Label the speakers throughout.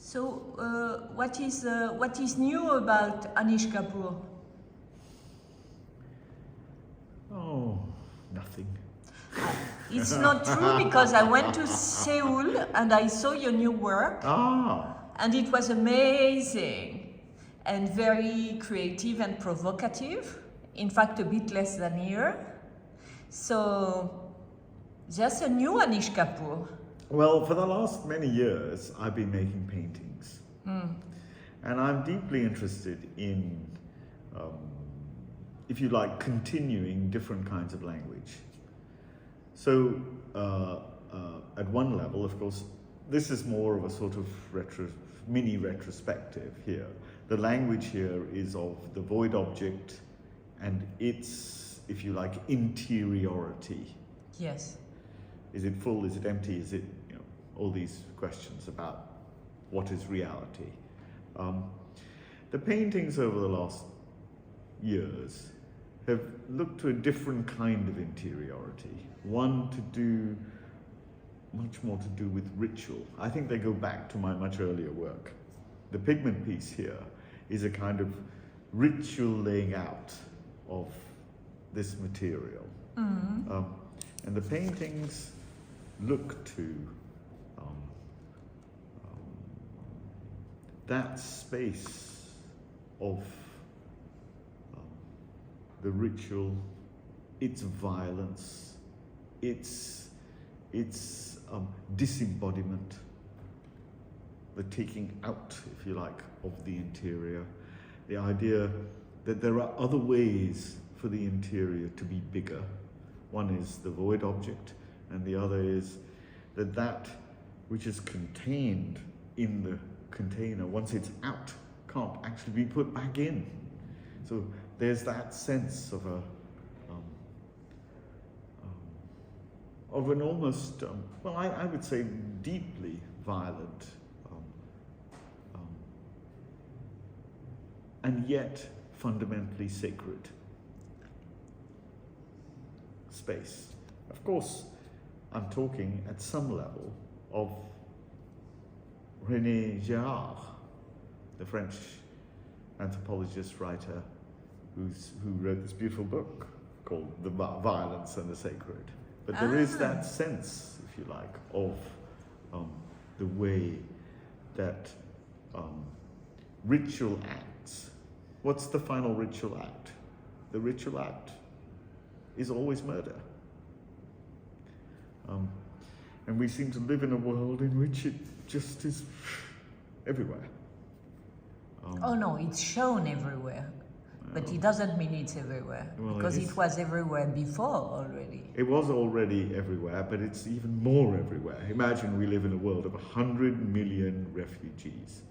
Speaker 1: So, what is new about Anish Kapoor?
Speaker 2: Oh, nothing.
Speaker 1: It's not true because I went to Seoul and I saw your new work.
Speaker 2: Ah.
Speaker 1: And it was amazing and very creative and provocative. In fact, a bit less than here. So, just a new Anish Kapoor.
Speaker 2: Well, for the last many years, I've been making paintings. And I'm deeply interested in, if you like, continuing different kinds of language. So, at one level, of course, this is more of a sort of mini retrospective here. The language here is of the void object and its, if you like, interiority.
Speaker 1: Yes.
Speaker 2: Is it full? Is it empty? Is it, all these questions about what is reality. The paintings over the last years have looked to a different kind of interiority. One much more to do with ritual. I think they go back to my much earlier work. The pigment piece here is a kind of ritual laying out of this material. And the paintings look to that space of the ritual, its violence, its disembodiment, the taking out, if you like, of the interior, the idea that there are other ways for the interior to be bigger. One is the void object, and the other is that which is contained in the container, once it's out, can't actually be put back in. So there's that sense of an almost, well, I would say deeply violent, and yet fundamentally sacred space. Of course, I'm talking at some level of René Girard, the French anthropologist, writer, who wrote this beautiful book called The Violence and the Sacred. But there is that sense, if you like, of the way that ritual acts. What's the final ritual act? The ritual act is always murder. And we seem to live in a world in which it just is everywhere.
Speaker 1: Oh no, it's shown everywhere. But it doesn't mean it's everywhere,
Speaker 2: well,
Speaker 1: because it was everywhere before already.
Speaker 2: It was already everywhere, but it's even more everywhere. Imagine we live in a world of 100 million refugees,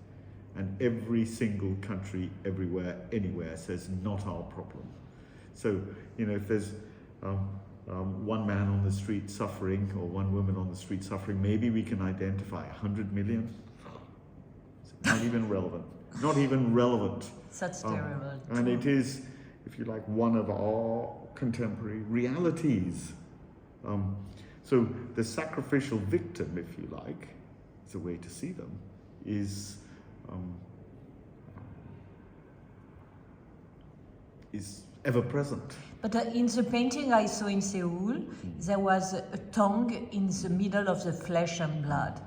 Speaker 2: and every single country, everywhere, anywhere says, not our problem. So, if there's one man on the street suffering, or one woman on the street suffering, maybe we can identify 100 million. It's not even relevant. Not even relevant.
Speaker 1: That's terrible.
Speaker 2: And it is, if you like, one of our contemporary realities. So the sacrificial victim, if you like, it's a way to see them, is ever present.
Speaker 1: But in the painting I saw in Seoul, there was a tongue in the middle of the flesh and blood.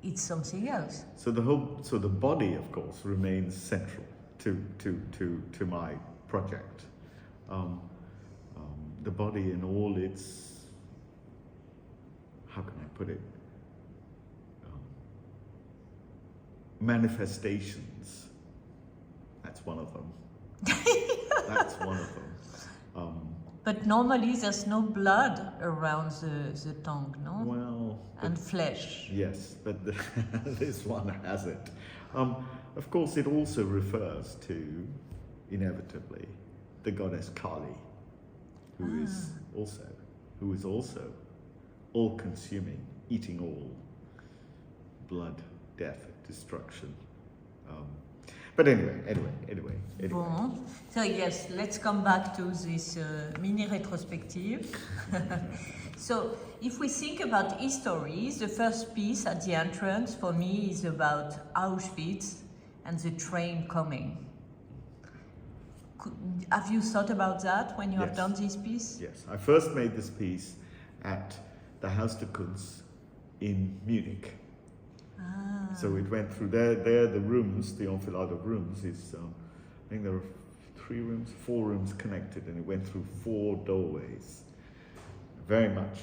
Speaker 1: It's something else.
Speaker 2: So the body, of course, remains central to my project. The body in all its, how can I put it, manifestations. That's one of them. That's one of them.
Speaker 1: But normally there's no blood around the tongue, no?
Speaker 2: Well,
Speaker 1: and flesh.
Speaker 2: Yes, but this one has it. Of course, it also refers to, inevitably, the goddess Kali, who is also all-consuming, eating all, blood, death, destruction. But anyway.
Speaker 1: Bon. So yes, let's come back to this mini retrospective. So if we think about histories, the first piece at the entrance for me is about Auschwitz and the train coming. Have you thought about that when you have done this piece?
Speaker 2: Yes, I first made this piece at the Haus der Kunst in Munich.
Speaker 1: Ah.
Speaker 2: So it went through there, the rooms, the enfilade of rooms is, I think there are 4 rooms connected, and it went through 4 doorways. Very much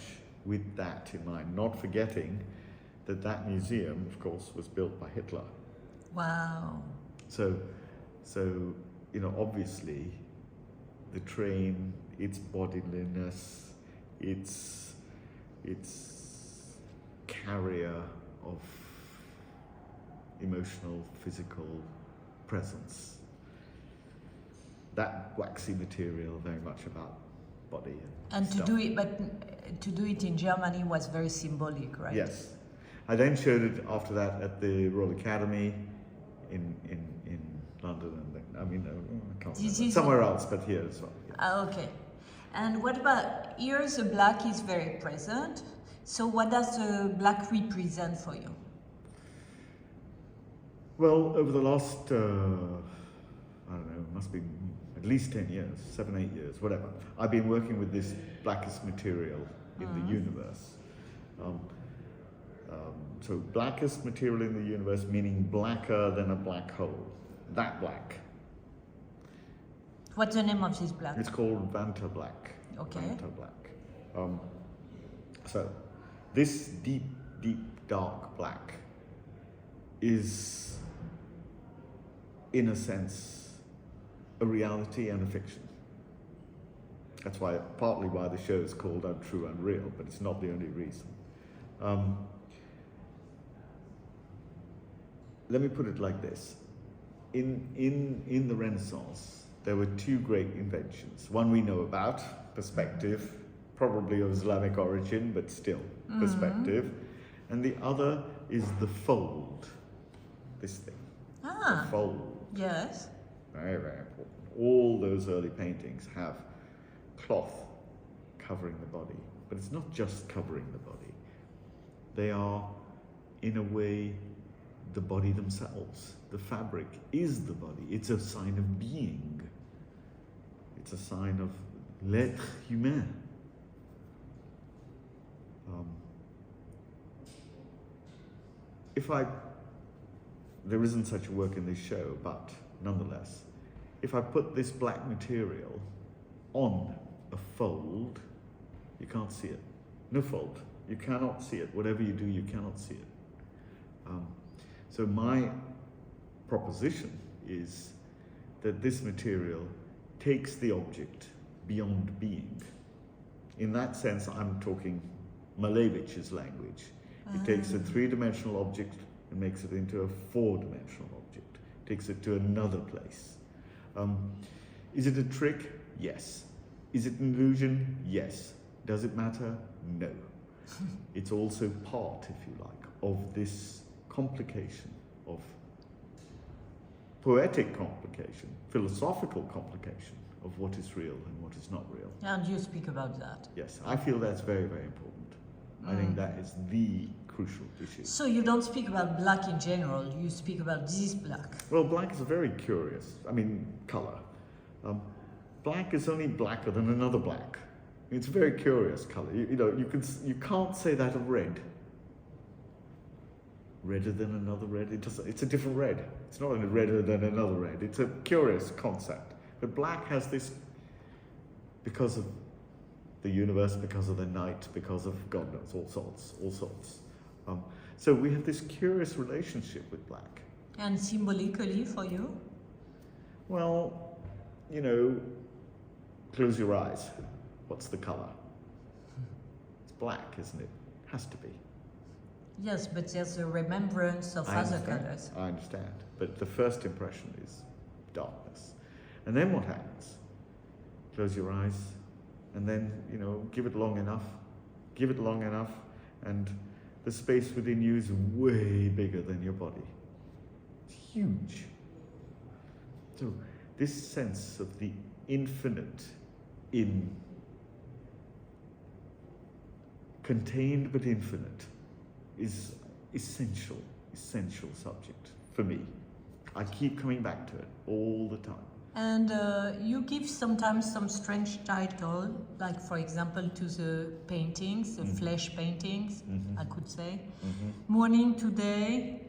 Speaker 2: with that in mind, not forgetting that that museum, of course, was built by Hitler.
Speaker 1: Wow.
Speaker 2: So, you know, obviously, the train, its bodiliness, its carrier of emotional, physical presence. That waxy material, very much about body
Speaker 1: And to
Speaker 2: stuff.
Speaker 1: do it, but to do it in Germany was very symbolic, right?
Speaker 2: Yes. I then showed it after that at the Royal Academy in London, and then, I can't remember. Somewhere else, but here as well. Yeah.
Speaker 1: Ah, okay. And what about here? The black is very present. So what does the black represent for you?
Speaker 2: Well, over the last, I don't know, must be at least 10 years, 7, 8 years, whatever. I've been working with this blackest material in the universe. So blackest material in the universe, meaning blacker than a black hole. That black.
Speaker 1: What's the name of this black?
Speaker 2: It's called Vanta black.
Speaker 1: Okay.
Speaker 2: Vanta black. So this deep, dark black is, in a sense, a reality and a fiction. That's why, partly why the show is called Untrue Unreal, but it's not the only reason. Let me put it like this. In the Renaissance, there were 2 great inventions. One we know about, perspective, probably of Islamic origin, but still perspective. And the other is the fold, this thing. The fold.
Speaker 1: Yes.
Speaker 2: Very, very important. All those early paintings have cloth covering the body, but it's not just covering the body. They are, in a way, the body themselves. The fabric is the body. It's a sign of being. It's a sign of l'être humain. There isn't such a work in this show, but nonetheless, if I put this black material on a fold, you can't see it. No fold. You cannot see it. Whatever you do, you cannot see it. So my proposition is that this material takes the object beyond being. In that sense, I'm talking Malevich's language. It takes a 3-dimensional object and makes it into a 4-dimensional object. Takes it to another place. Is it a trick? Yes. Is it an illusion? Yes. Does it matter? No. It's also part, if you like, of this complication of poetic complication, philosophical complication of what is real and what is not real.
Speaker 1: And you speak about that.
Speaker 2: Yes, I feel that's very, very important. I think that is the crucial issue.
Speaker 1: So you don't speak about black in general, you speak about this black.
Speaker 2: Well, black is a very curious, color. Black is only blacker than another black. It's a very curious color. You can't say that of red. Redder than another red. It's a different red. It's not only redder than another red. It's a curious concept. But black has this, because of the universe, because of the night, because of God knows, all sorts. So we have this curious relationship with black.
Speaker 1: And symbolically for you?
Speaker 2: Well, close your eyes. What's the color? It's black, isn't it? Has to be.
Speaker 1: Yes, but there's a remembrance of other colors.
Speaker 2: I understand. But the first impression is darkness. And then what happens? Close your eyes, and then, give it long enough, and the space within you is way bigger than your body. It's huge. So this sense of the infinite in contained but infinite is essential subject for me. I keep coming back to it all the time.
Speaker 1: And you give sometimes some strange title, like for example to the paintings, the flesh paintings, I could say. Morning today,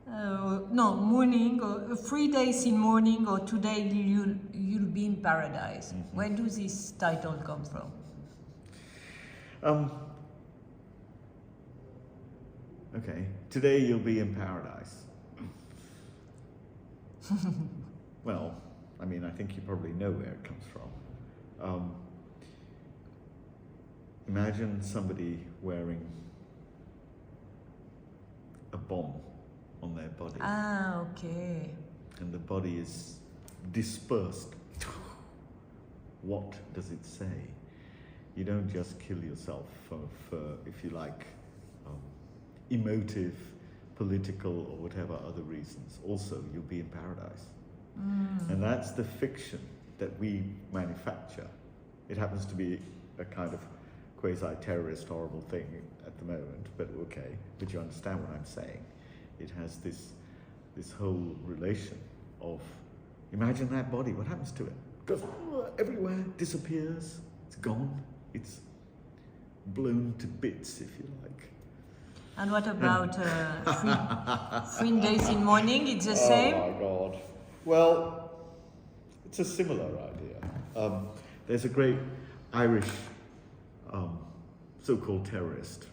Speaker 1: morning, or 3 days in morning, or today you'll be in paradise. Where do this title come from?
Speaker 2: Okay, today you'll be in paradise. Well, I mean, I think you probably know where it comes from. Imagine somebody wearing a bomb on their body.
Speaker 1: Ah, okay.
Speaker 2: And the body is dispersed. What does it say? You don't just kill yourself for if you like, emotive, political, or whatever other reasons. Also, you'll be in paradise. And that's the fiction that we manufacture. It happens to be a kind of quasi-terrorist, horrible thing at the moment, but okay, but you understand what I'm saying. It has this whole relation of, imagine that body, what happens to it? Goes everywhere, disappears, it's gone, it's blown to bits, if you like.
Speaker 1: And what about 3 days in morning? It's the same?
Speaker 2: Oh my God. Well, it's a similar idea. There's a great Irish so-called terrorist,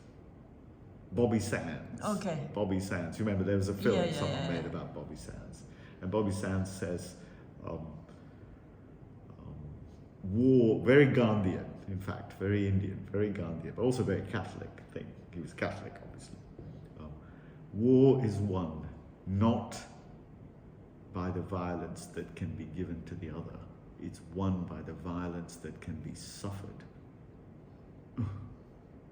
Speaker 2: Bobby Sands.
Speaker 1: Okay.
Speaker 2: Bobby Sands. You remember there was a film someone made about Bobby Sands. And Bobby Sands says, war, very Gandhian, in fact, very Indian, very Gandhian, but also very Catholic thing. He was Catholic, obviously. War is won not by the violence that can be given to the other. It's won by the violence that can be suffered.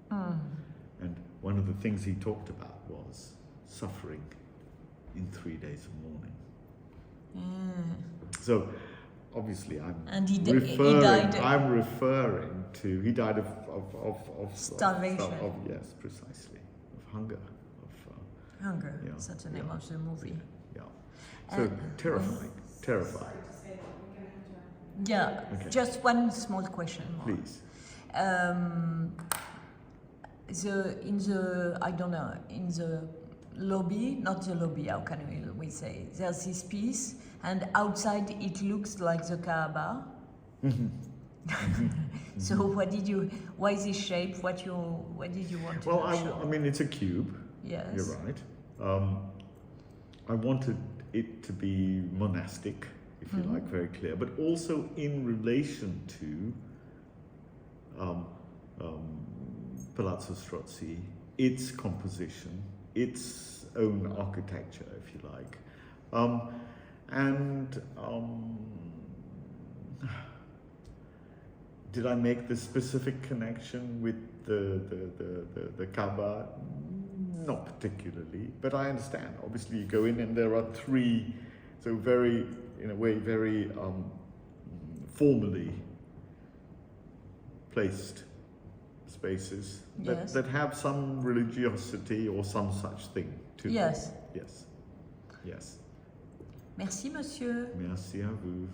Speaker 2: And one of the things he talked about was suffering in 3 days of mourning. So obviously he died of
Speaker 1: starvation.
Speaker 2: Yes, precisely, of hunger.
Speaker 1: Hunger, that's the name of the movie.
Speaker 2: Yeah. So terrifying.
Speaker 1: Yeah,
Speaker 2: Okay.
Speaker 1: just one small question more.
Speaker 2: Please.
Speaker 1: In the lobby, not the lobby, how can we say? There's this piece, and outside it looks like the Kaaba. So why this shape? What did you want to show?
Speaker 2: Well, I mean, it's a cube.
Speaker 1: Yes.
Speaker 2: You're right. I wanted it to be monastic, if you like, very clear, but also in relation to Palazzo Strozzi, its composition, its own architecture, if you like. Did I make the specific connection with the Kaaba? Not particularly, but I understand. Obviously, you go in and there are three, so very, in a way, very formally placed spaces that have some religiosity or some such thing to them.
Speaker 1: Yes.
Speaker 2: Yes. Yes.
Speaker 1: Merci, monsieur.
Speaker 2: Merci à vous.